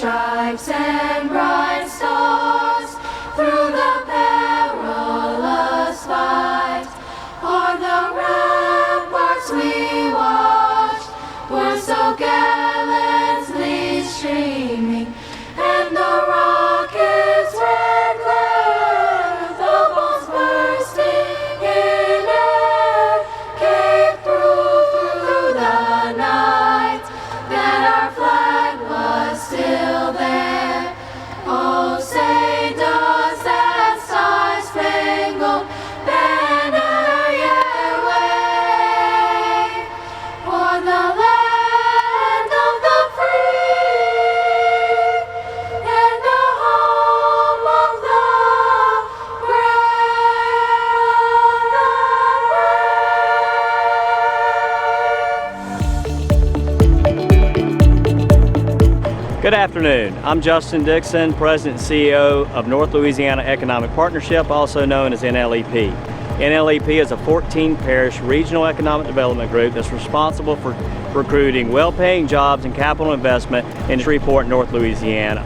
stripes and bright stars, through the perilous fight, o'er the ramparts we watched, were so gallantly streaming, and the rockets' red glare, the bombs bursting in air, gave proof through the night that our flag was still there. Oh, say does that star-spangled banner yet wave o'er the land of the free and the home of the Good afternoon. I'm Justin Dixon, President and CEO of North Louisiana Economic Partnership, also known as NLEP. NLEP is a 14-parish regional economic development group that's responsible for recruiting well-paying jobs and capital investment in Shreveport, North Louisiana.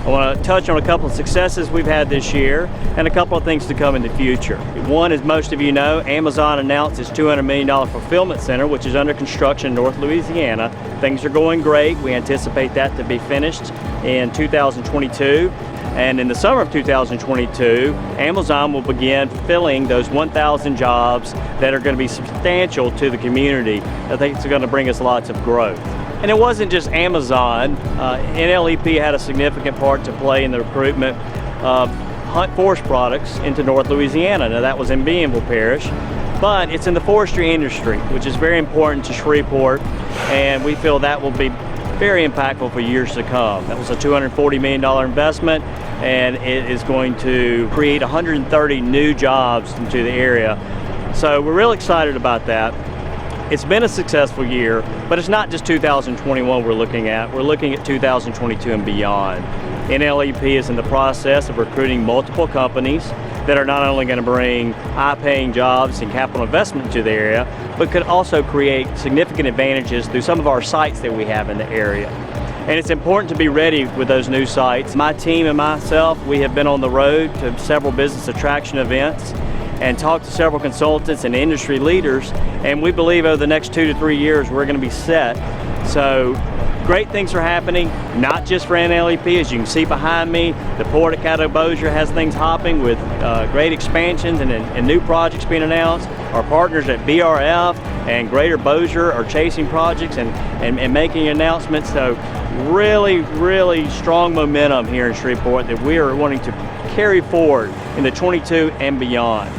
I want to touch on a couple of successes we've had this year and a couple of things to come in the future. One, as most of you know, Amazon announced its $200 million fulfillment center, which is under construction in North Louisiana. Things are going great. We anticipate that to be finished in 2022. And in the summer of 2022, Amazon will begin filling those 1,000 jobs that are going to be substantial to the community. I think it's going to bring us lots of growth. And it wasn't just Amazon. NLEP had a significant part to play in the recruitment of hunt forest products into North Louisiana. Now that was in Bienville Parish, but it's in the forestry industry, which is very important to Shreveport, and we feel that will be very impactful for years to come. That was a $240 million investment, and it is going to create 130 new jobs into the area. So we're real excited about that. It's been a successful year, but it's not just 2021 we're looking at. We're looking at 2022 and beyond. NLEP is in the process of recruiting multiple companies that are not only going to bring high-paying jobs and capital investment to the area, but could also create significant advantages through some of our sites that we have in the area. And it's important to be ready with those new sites. My team and myself, we have been on the road to several business attraction events and talked to several consultants and industry leaders, and we believe over the next 2 to 3 years we're going to be set. So great things are happening, not just for NLEP. As you can see behind me, the Port of Caddo has things hopping with great expansions and new projects being announced. Our partners at BRF and Greater Bossier are chasing projects and making announcements. So really strong momentum here in Shreveport that we are wanting to carry forward into 22 and beyond.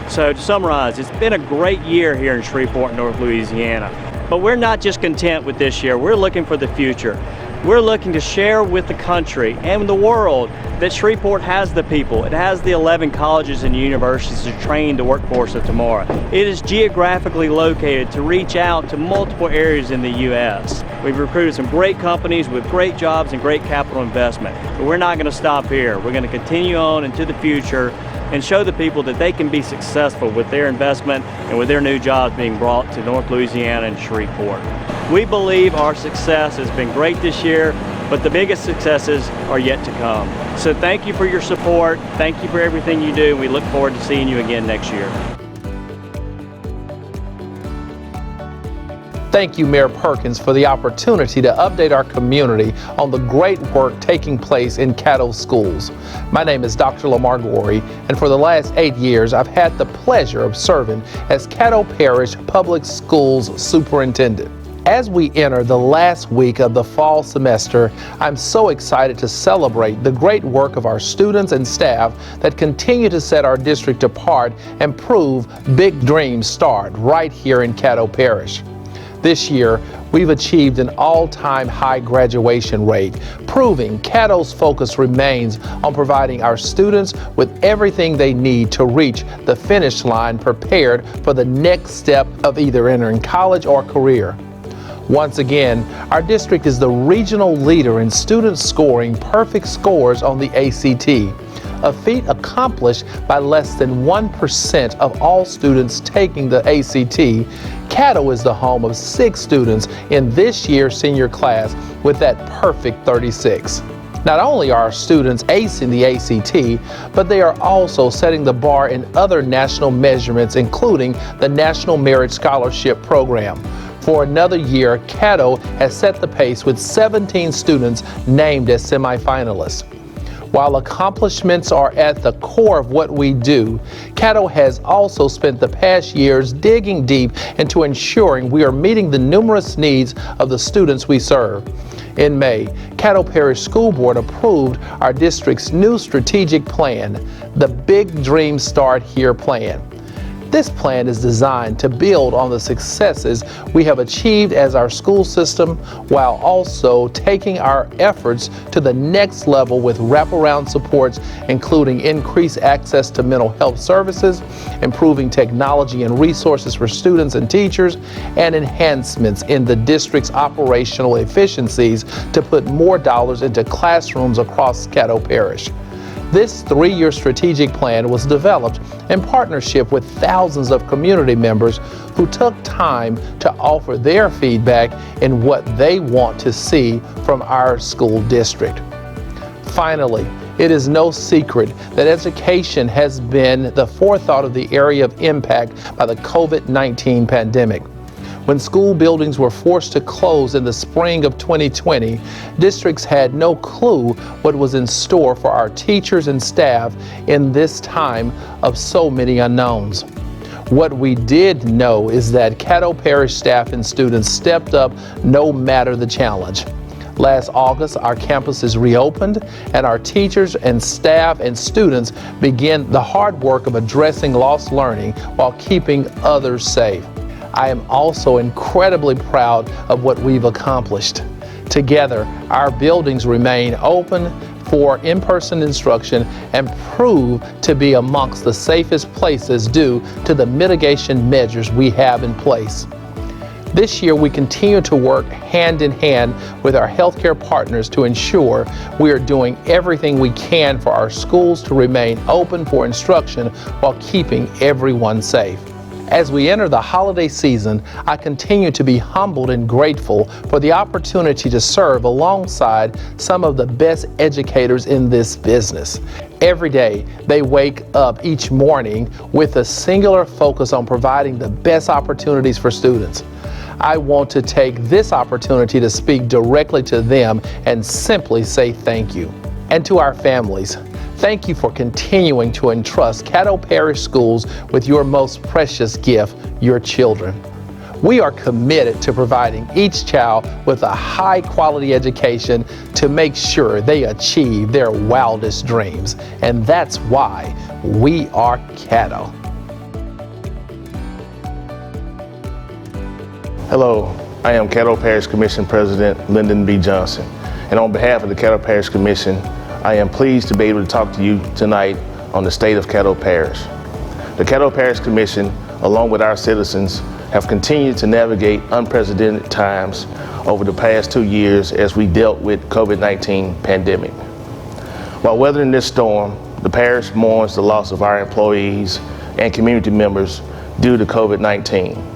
So to summarize, it's been a great year here in Shreveport, North Louisiana. But we're not just content with this year, we're looking for the future. We're looking to share with the country and the world that Shreveport has the people. It has the 11 colleges and universities to train the workforce of tomorrow. It is geographically located to reach out to multiple areas in the U.S. We've recruited some great companies with great jobs and great capital investment. But we're not going to stop here. We're going to continue on into the future and show the people that they can be successful with their investment and with their new jobs being brought to North Louisiana and Shreveport. We believe our success has been great this year, but the biggest successes are yet to come. So thank you for your support. Thank you for everything you do. We look forward to seeing you again next year. Thank you, Mayor Perkins, for the opportunity to update our community on the great work taking place in Caddo schools. My name is Dr. Lamar Gorey, and for the last 8 years, I've had the pleasure of serving as Caddo Parish Public Schools Superintendent. As we enter the last week of the fall semester, I'm so excited to celebrate the great work of our students and staff that continue to set our district apart and prove big dreams start right here in Caddo Parish. This year, we've achieved an all-time high graduation rate, proving Caddo's focus remains on providing our students with everything they need to reach the finish line prepared for the next step of either entering college or career. Once again, our district is the regional leader in students scoring perfect scores on the ACT, a feat accomplished by less than 1% of all students taking the ACT. Caddo is the home of 6 students in this year's senior class with that perfect 36. Not only are our students acing the ACT, but they are also setting the bar in other national measurements, including the National Merit Scholarship Program. For another year, Caddo has set the pace with 17 students named as semifinalists. While accomplishments are at the core of what we do, Caddo has also spent the past years digging deep into ensuring we are meeting the numerous needs of the students we serve. In May, Caddo Parish School Board approved our district's new strategic plan, the Big Dream Start Here plan. This plan is designed to build on the successes we have achieved as our school system, while also taking our efforts to the next level with wraparound supports, including increased access to mental health services, improving technology and resources for students and teachers, and enhancements in the district's operational efficiencies to put more dollars into classrooms across Caddo Parish. This 3-year strategic plan was developed in partnership with thousands of community members who took time to offer their feedback in what they want to see from our school district. Finally, it is no secret that education has been the forethought of the area of impact by the COVID-19 pandemic. When school buildings were forced to close in the spring of 2020, districts had no clue what was in store for our teachers and staff in this time of so many unknowns. What we did know is that Caddo Parish staff and students stepped up no matter the challenge. Last August, our campuses reopened, and our teachers and staff and students began the hard work of addressing lost learning while keeping others safe. I am also incredibly proud of what we've accomplished. Together, our buildings remain open for in-person instruction and prove to be amongst the safest places due to the mitigation measures we have in place. This year, we continue to work hand in hand with our healthcare partners to ensure we are doing everything we can for our schools to remain open for instruction while keeping everyone safe. As we enter the holiday season, I continue to be humbled and grateful for the opportunity to serve alongside some of the best educators in this business. Every day, they wake up each morning with a singular focus on providing the best opportunities for students. I want to take this opportunity to speak directly to them and simply say thank you. And to our families, thank you for continuing to entrust Caddo Parish Schools with your most precious gift, your children. We are committed to providing each child with a high-quality education to make sure they achieve their wildest dreams. And that's why we are Caddo. Hello, I am Caddo Parish Commission President Lyndon B. Johnson, and on behalf of the Caddo Parish Commission, I am pleased to be able to talk to you tonight on the state of Caddo Parish. The Caddo Parish Commission, along with our citizens, have continued to navigate unprecedented times over the past 2 years as we dealt with COVID-19 pandemic. While weathering this storm, the parish mourns the loss of our employees and community members due to COVID-19.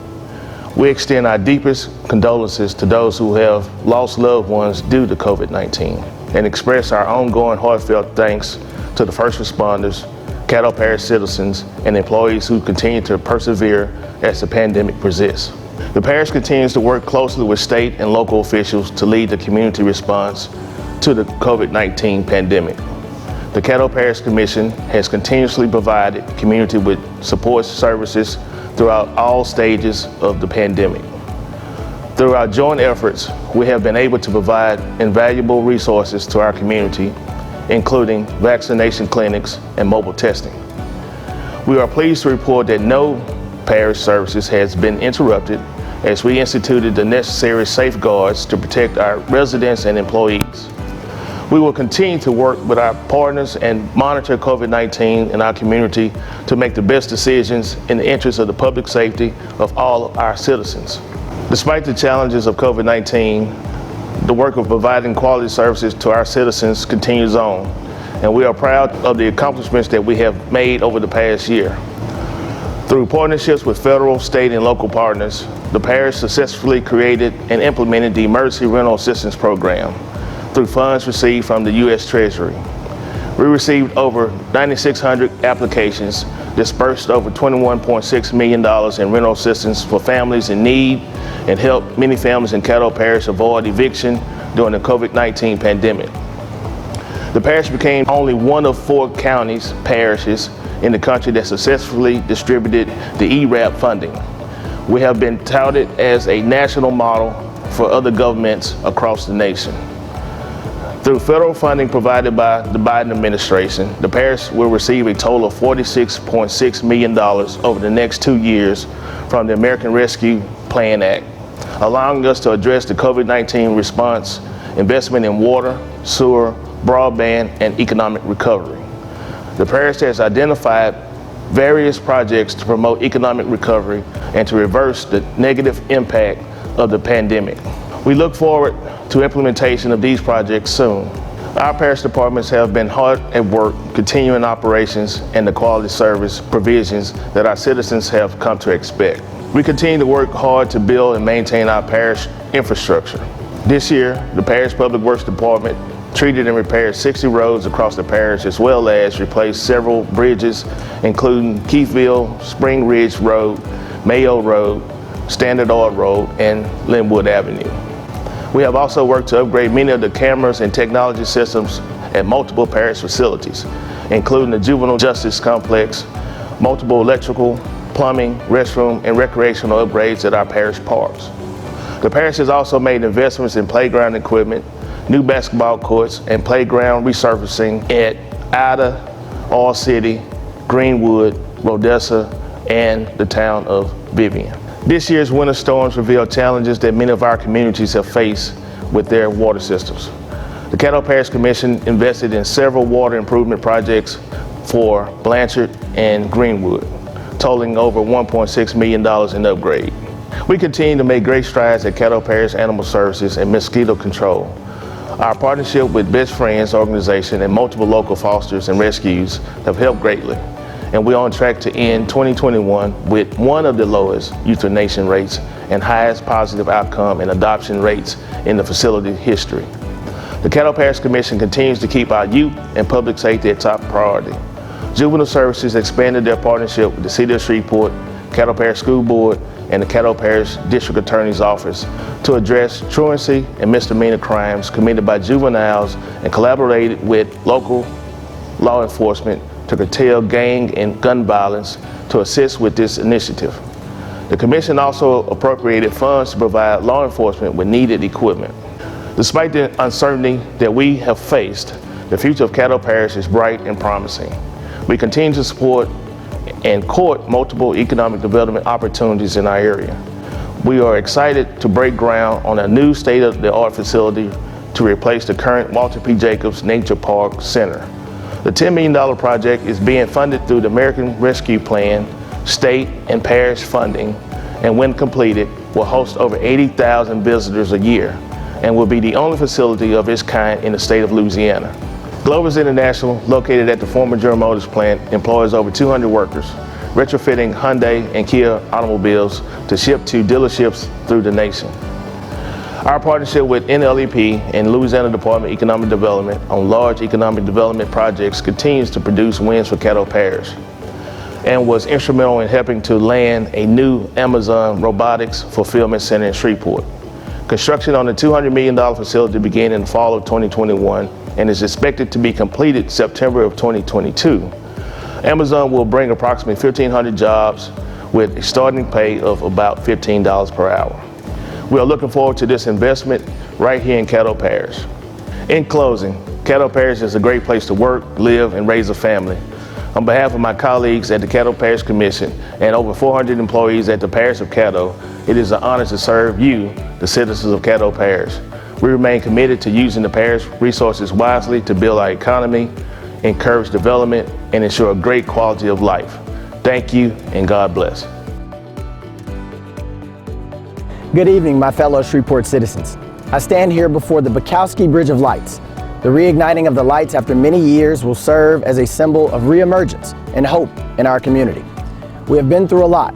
We extend our deepest condolences to those who have lost loved ones due to COVID-19 and express our ongoing heartfelt thanks to the first responders, Caddo Parish citizens, and employees who continue to persevere as the pandemic persists. The parish continues to work closely with state and local officials to lead the community response to the COVID-19 pandemic. The Caddo Parish Commission has continuously provided the community with support services throughout all stages of the pandemic. Through our joint efforts, we have been able to provide invaluable resources to our community, including vaccination clinics and mobile testing. We are pleased to report that no parish services has been interrupted as we instituted the necessary safeguards to protect our residents and employees. We will continue to work with our partners and monitor COVID-19 in our community to make the best decisions in the interest of the public safety of all of our citizens. Despite the challenges of COVID-19, the work of providing quality services to our citizens continues on, and we are proud of the accomplishments that we have made over the past year. Through partnerships with federal, state, and local partners, the parish successfully created and implemented the Emergency Rental Assistance Program. through funds received from the U.S. Treasury. We received over 9,600 applications, dispersed over $21.6 million in rental assistance for families in need, and helped many families in Caddo Parish avoid eviction during the COVID-19 pandemic. The parish became only one of 4 parishes in the country that successfully distributed the ERAP funding. We have been touted as a national model for other governments across the nation. Through federal funding provided by the Biden administration, the parish will receive a total of $46.6 million over the next 2 years from the American Rescue Plan Act, allowing us to address the COVID-19 response, investment in water, sewer, broadband, and economic recovery. The parish has identified various projects to promote economic recovery and to reverse the negative impact of the pandemic. We look forward to implementation of these projects soon. Our parish departments have been hard at work continuing operations and the quality service provisions that our citizens have come to expect. We continue to work hard to build and maintain our parish infrastructure. This year, the Parish Public Works Department treated and repaired 60 roads across the parish, as well as replaced several bridges, including Keithville, Spring Ridge Road, Mayo Road, Standard Oil Road, and Linwood Avenue. We have also worked to upgrade many of the cameras and technology systems at multiple parish facilities, including the Juvenile Justice Complex, multiple electrical, plumbing, restroom, and recreational upgrades at our parish parks. The parish has also made investments in playground equipment, new basketball courts, and playground resurfacing at Ida, All City, Greenwood, Rodessa, and the town of Vivian. This year's winter storms revealed challenges that many of our communities have faced with their water systems. The Caddo Parish Commission invested in several water improvement projects for Blanchard and Greenwood, totaling over $1.6 million in upgrade. We continue to make great strides at Caddo Parish Animal Services and mosquito control. Our partnership with Best Friends organization and multiple local fosters and rescues have helped greatly, and we're on track to end 2021 with one of the lowest euthanasia rates and highest positive outcome and adoption rates in the facility history. The Caddo Parish Commission continues to keep our youth and public safety a top priority. Juvenile Services expanded their partnership with the City of Shreveport, Caddo Parish School Board, and the Caddo Parish District Attorney's Office to address truancy and misdemeanor crimes committed by juveniles and collaborated with local law enforcement to curtail gang and gun violence to assist with this initiative. The Commission also appropriated funds to provide law enforcement with needed equipment. Despite the uncertainty that we have faced, the future of Caddo Parish is bright and promising. We continue to support and court multiple economic development opportunities in our area. We are excited to break ground on a new state-of-the-art facility to replace the current Walter P. Jacobs Nature Park Center. The $10 million project is being funded through the American Rescue Plan, state and parish funding, and when completed, will host over 80,000 visitors a year and will be the only facility of its kind in the state of Louisiana. Glovis International, located at the former General Motors plant, employs over 200 workers, retrofitting Hyundai and Kia automobiles to ship to dealerships through the nation. Our partnership with NLEP and Louisiana Department of Economic Development on large economic development projects continues to produce wins for Caddo Parish and was instrumental in helping to land a new Amazon robotics fulfillment center in Shreveport. Construction on the $200 million facility began in the fall of 2021 and is expected to be completed September of 2022. Amazon will bring approximately 1,500 jobs with a starting pay of about $15 per hour. We are looking forward to this investment right here in Caddo Parish. In closing, Caddo Parish is a great place to work, live, and raise a family. On behalf of my colleagues at the Caddo Parish Commission and over 400 employees at the Parish of Caddo, it is an honor to serve you, the citizens of Caddo Parish. We remain committed to using the parish resources wisely to build our economy, encourage development, and ensure a great quality of life. Thank you, and God bless. Good evening, my fellow Shreveport citizens. I stand here before the Bukowski Bridge of Lights. The reigniting of the lights after many years will serve as a symbol of reemergence and hope in our community. We have been through a lot,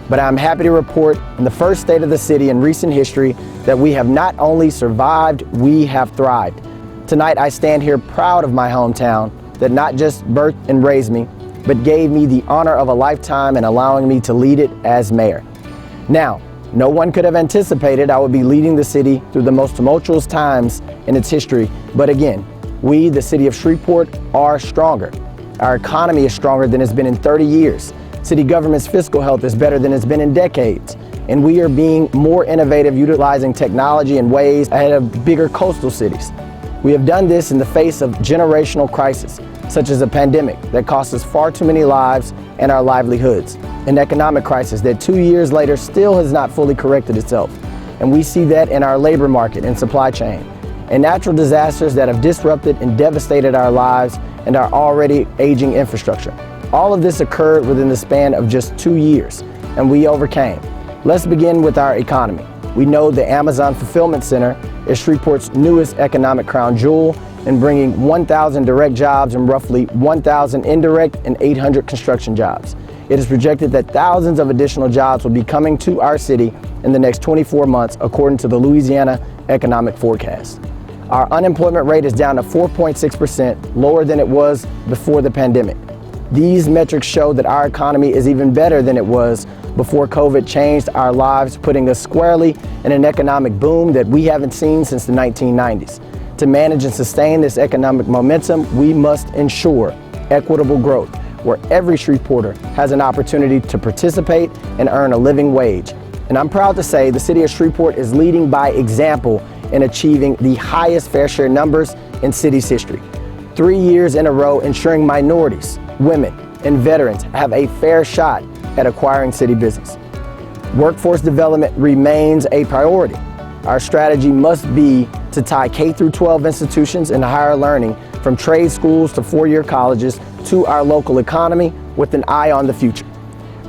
but I'm happy to report in the first state of the city in recent history that we have not only survived, we have thrived. Tonight, I stand here proud of my hometown that not just birthed and raised me, but gave me the honor of a lifetime in allowing me to lead it as mayor. Now, no one could have anticipated I would be leading the city through the most tumultuous times in its history, but again, we, the city of Shreveport, are stronger. Our economy is stronger than it's been in 30 years. City government's fiscal health is better than it's been in decades. And we are being more innovative, utilizing technology in ways ahead of bigger coastal cities. We have done this in the face of generational crisis, such as a pandemic that cost us far too many lives and our livelihoods, an economic crisis that 2 years later still has not fully corrected itself. And we see that in our labor market and supply chain, and natural disasters that have disrupted and devastated our lives and our already aging infrastructure. All of this occurred within the span of just 2 years, and we overcame. Let's begin with our economy. We know the Amazon Fulfillment Center is Shreveport's newest economic crown jewel in bringing 1,000 direct jobs and roughly 1,000 indirect and 800 construction jobs. It is projected that thousands of additional jobs will be coming to our city in the next 24 months, according to the Louisiana economic forecast. Our unemployment rate is down to 4.6%, lower than it was before the pandemic. These metrics show that our economy is even better than it was before COVID changed our lives, putting us squarely in an economic boom that we haven't seen since the 1990s. To manage and sustain this economic momentum, we must ensure equitable growth, where every Shreveporter has an opportunity to participate and earn a living wage. And I'm proud to say the city of Shreveport is leading by example in achieving the highest fair share numbers in city's history. 3 years in a row ensuring minorities, women, and veterans have a fair shot at acquiring city business. Workforce development remains a priority. Our strategy must be to tie K-12 institutions and higher learning from trade schools to four-year colleges to our local economy with an eye on the future.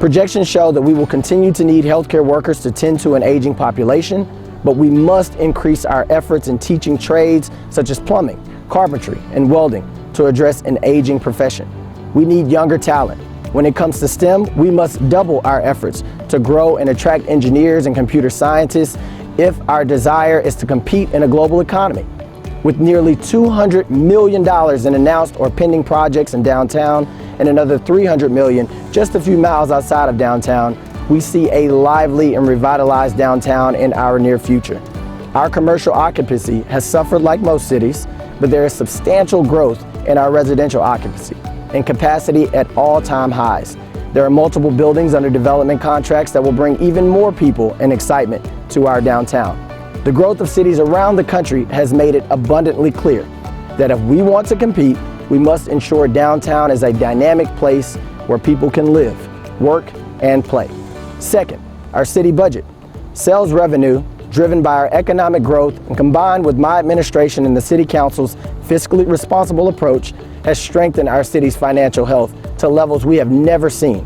Projections show that we will continue to need healthcare workers to tend to an aging population, but we must increase our efforts in teaching trades such as plumbing, carpentry, and welding to address an aging profession. We need younger talent. When it comes to STEM, we must double our efforts to grow and attract engineers and computer scientists if our desire is to compete in a global economy. With nearly $200 million in announced or pending projects in downtown and another $300 million just a few miles outside of downtown, we see a lively and revitalized downtown in our near future. Our commercial occupancy has suffered like most cities, but there is substantial growth in our residential occupancy and capacity at all-time highs. There are multiple buildings under development contracts that will bring even more people and excitement to our downtown. The growth of cities around the country has made it abundantly clear that if we want to compete, we must ensure downtown is a dynamic place where people can live, work, and play. Second, our city budget. Sales revenue, driven by our economic growth and combined with my administration and the City Council's fiscally responsible approach, has strengthened our city's financial health to levels we have never seen.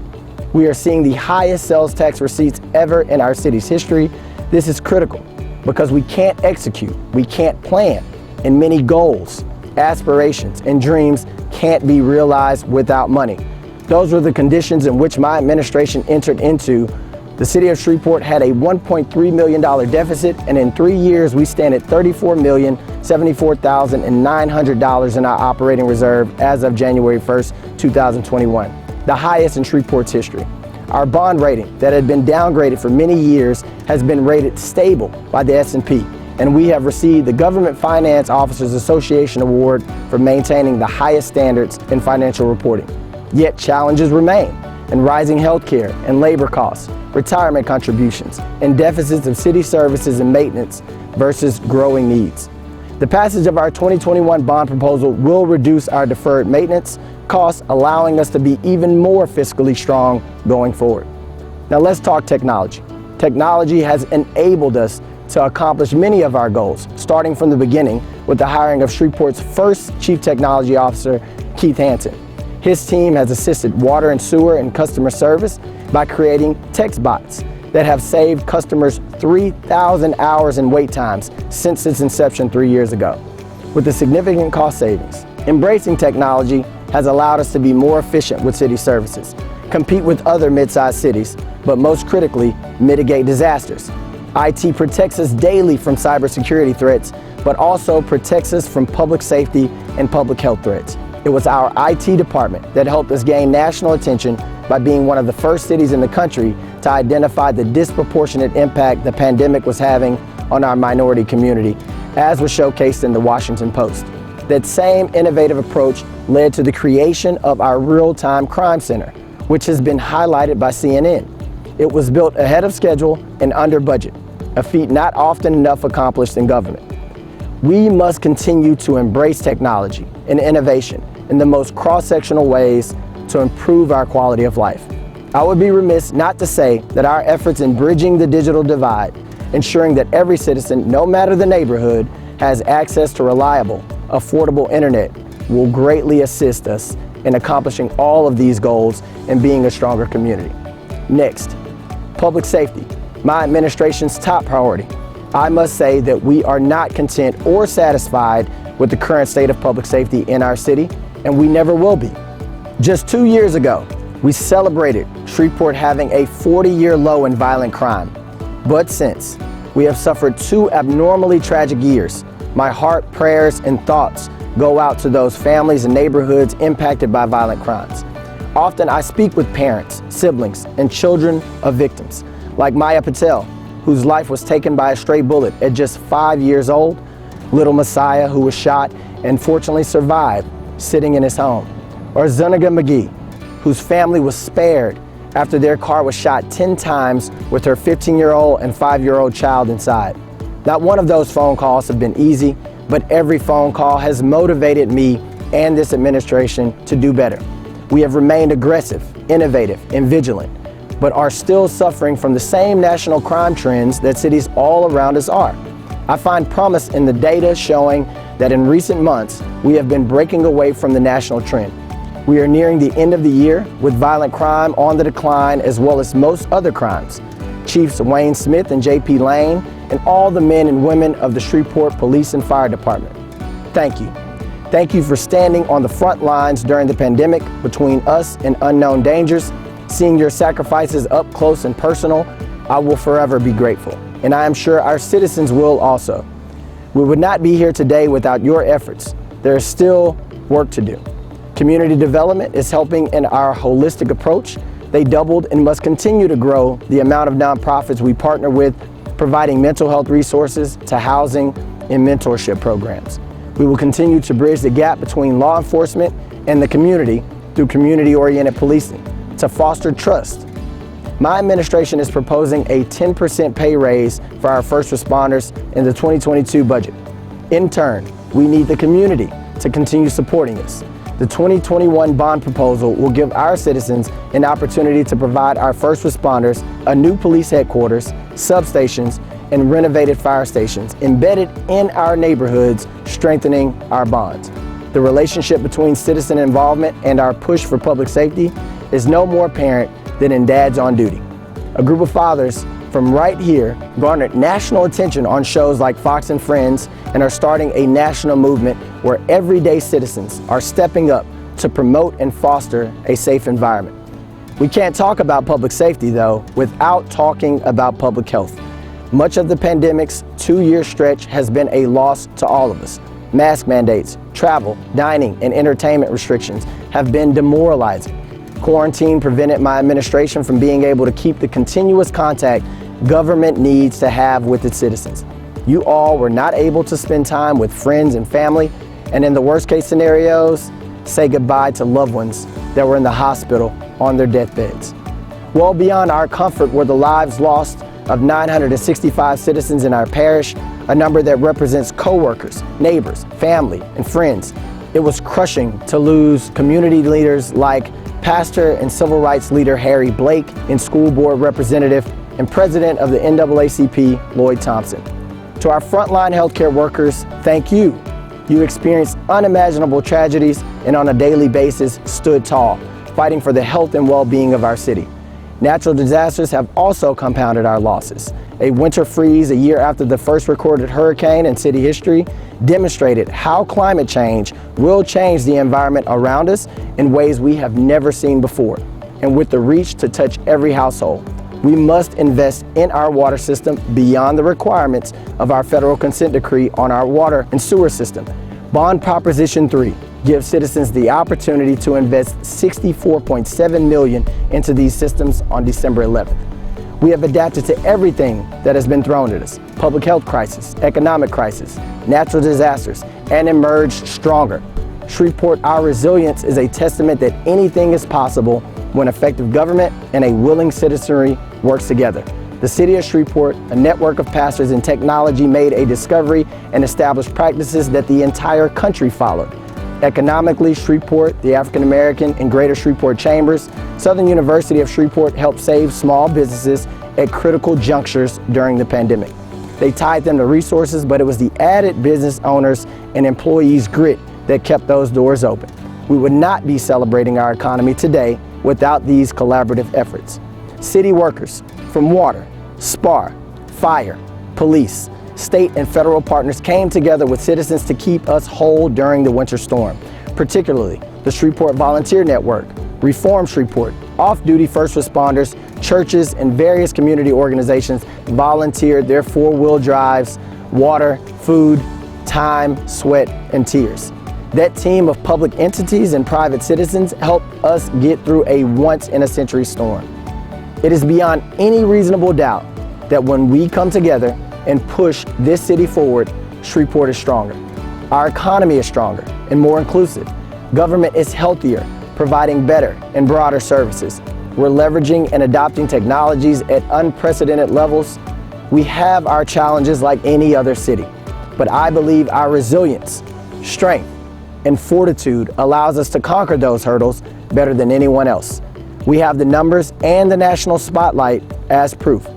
We are seeing the highest sales tax receipts ever in our city's history. This is critical because we can't execute, we can't plan, and many goals, aspirations, and dreams can't be realized without money. Those were the conditions in which my administration entered into. The city of Shreveport had a $1.3 million deficit, and in 3 years we stand at $34,074,900 in our operating reserve as of January 1st, 2021, the highest in Shreveport's history. Our bond rating that had been downgraded for many years has been rated stable by the S&P, and we have received the Government Finance Officers Association Award for maintaining the highest standards in financial reporting. Yet challenges remain in rising healthcare and labor costs, retirement contributions, and deficits of city services and maintenance versus growing needs. The passage of our 2021 bond proposal will reduce our deferred maintenance costs, allowing us to be even more fiscally strong going forward. Now let's talk technology. Technology has enabled us to accomplish many of our goals, starting from the beginning with the hiring of Shreveport's first Chief Technology Officer, Keith Hansen. His team has assisted water and sewer and customer service by creating text bots that have saved customers 3,000 hours in wait times since its inception 3 years ago. With the significant cost savings, embracing technology has allowed us to be more efficient with city services, compete with other mid-sized cities, but most critically, mitigate disasters. IT protects us daily from cybersecurity threats, but also protects us from public safety and public health threats. It was our IT department that helped us gain national attention by being one of the first cities in the country to identify the disproportionate impact the pandemic was having on our minority community, as was showcased in the Washington Post. That same innovative approach led to the creation of our Real-Time Crime Center, which has been highlighted by CNN. It was built ahead of schedule and under budget, a feat not often enough accomplished in government. We must continue to embrace technology and innovation in the most cross-sectional ways to improve our quality of life. I would be remiss not to say that our efforts in bridging the digital divide, ensuring that every citizen, no matter the neighborhood, has access to reliable, affordable internet, will greatly assist us in accomplishing all of these goals and being a stronger community. Next, public safety, my administration's top priority. I must say that we are not content or satisfied with the current state of public safety in our city, and we never will be. Just 2 years ago, we celebrated Shreveport having a 40-year low in violent crime. But since, we have suffered 2 abnormally tragic years. My heart, prayers, and thoughts go out to those families and neighborhoods impacted by violent crimes. Often I speak with parents, siblings, and children of victims, like Maya Patel, whose life was taken by a stray bullet at just 5 years old, little Messiah, who was shot and fortunately survived sitting in his home, or Zuniga McGee, whose family was spared after their car was shot 10 times with her 15-year-old and 5-year-old child inside. Not one of those phone calls have been easy, but every phone call has motivated me and this administration to do better. We have remained aggressive, innovative, and vigilant, but are still suffering from the same national crime trends that cities all around us are. I find promise in the data showing that in recent months, we have been breaking away from the national trend. We are nearing the end of the year with violent crime on the decline, as well as most other crimes. Chiefs Wayne Smith and J.P. Lane and all the men and women of the Shreveport Police and Fire Department, thank you. Thank you for standing on the front lines during the pandemic between us and unknown dangers. Seeing your sacrifices up close and personal, I will forever be grateful, and I am sure our citizens will also. We would not be here today without your efforts. There is still work to do. Community development is helping in our holistic approach. They doubled and must continue to grow the amount of nonprofits we partner with, providing mental health resources to housing and mentorship programs. We will continue to bridge the gap between law enforcement and the community through community-oriented policing to foster trust. My administration is proposing a 10% pay raise for our first responders in the 2022 budget. In turn, we need the community to continue supporting us. The 2021 bond proposal will give our citizens an opportunity to provide our first responders a new police headquarters, substations, and renovated fire stations embedded in our neighborhoods, strengthening our bonds. The relationship between citizen involvement and our push for public safety is no more apparent than in Dads on Duty. A group of fathers from right here garnered national attention on shows like Fox and Friends and are starting a national movement where everyday citizens are stepping up to promote and foster a safe environment. We can't talk about public safety, though, without talking about public health. Much of the pandemic's 2-year stretch has been a loss to all of us. Mask mandates, travel, dining, and entertainment restrictions have been demoralizing. Quarantine prevented my administration from being able to keep the continuous contact government needs to have with its citizens. You all were not able to spend time with friends and family, and in the worst case scenarios, say goodbye to loved ones that were in the hospital on their deathbeds. Well beyond our comfort were the lives lost of 965 citizens in our parish, a number that represents co-workers, neighbors, family, and friends. It was crushing to lose community leaders like Pastor and Civil Rights Leader Harry Blake and School Board Representative and President of the NAACP, Lloyd Thompson. To our frontline healthcare workers, thank you. You experienced unimaginable tragedies and on a daily basis stood tall, fighting for the health and well-being of our city. Natural disasters have also compounded our losses. A winter freeze a year after the first recorded hurricane in city history demonstrated how climate change will change the environment around us in ways we have never seen before, and with the reach to touch every household. We must invest in our water system beyond the requirements of our federal consent decree on our water and sewer system. Bond Proposition 3 gives citizens the opportunity to invest $64.7 million into these systems on December 11th. We have adapted to everything that has been thrown at us: public health crisis, economic crisis, natural disasters, and emerged stronger. Shreveport, our resilience is a testament that anything is possible when effective government and a willing citizenry works together. The city of Shreveport, a network of pastors and technology, made a discovery and established practices that the entire country followed. Economically, Shreveport, the African American and Greater Shreveport Chambers, Southern University of Shreveport helped save small businesses at critical junctures during the pandemic. They tied them to resources, but it was the added business owners and employees' grit that kept those doors open. We would not be celebrating our economy today without these collaborative efforts. City workers from water, SPAR, fire, police, state and federal partners came together with citizens to keep us whole during the winter storm, particularly the Shreveport Volunteer Network, Reform Shreveport, off-duty first responders, churches, and various community organizations volunteered their four-wheel drives, water, food, time, sweat, and tears. That team of public entities and private citizens helped us get through a once-in-a-century storm. It is beyond any reasonable doubt that when we come together and push this city forward, Shreveport is stronger. Our economy is stronger and more inclusive. Government is healthier, providing better and broader services. We're leveraging and adopting technologies at unprecedented levels. We have our challenges like any other city, but I believe our resilience, strength, and fortitude allows us to conquer those hurdles better than anyone else. We have the numbers and the national spotlight as proof.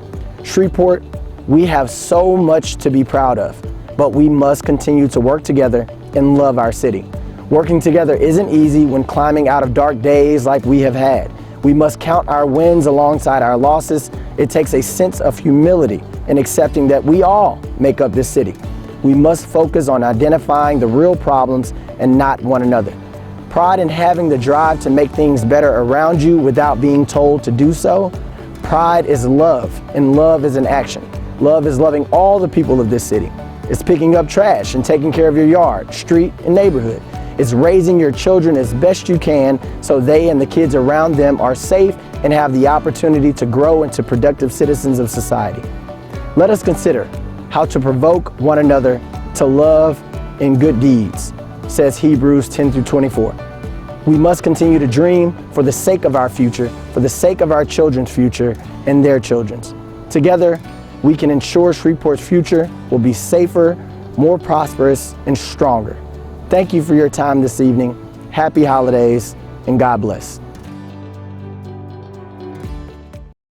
Shreveport, we have so much to be proud of, but we must continue to work together and love our city. Working together isn't easy when climbing out of dark days like we have had. We must count our wins alongside our losses. It takes a sense of humility in accepting that we all make up this city. We must focus on identifying the real problems and not one another. Pride in having the drive to make things better around you without being told to do so. Pride is love, and love is an action. Love is loving all the people of this city. It's picking up trash and taking care of your yard, street, and neighborhood. It's raising your children as best you can so they and the kids around them are safe and have the opportunity to grow into productive citizens of society. Let us consider how to provoke one another to love and good deeds, says Hebrews 10-24. We must continue to dream for the sake of our future, for the sake of our children's future and their children's. Together, we can ensure Shreveport's future will be safer, more prosperous, and stronger. Thank you for your time this evening. Happy holidays, and God bless.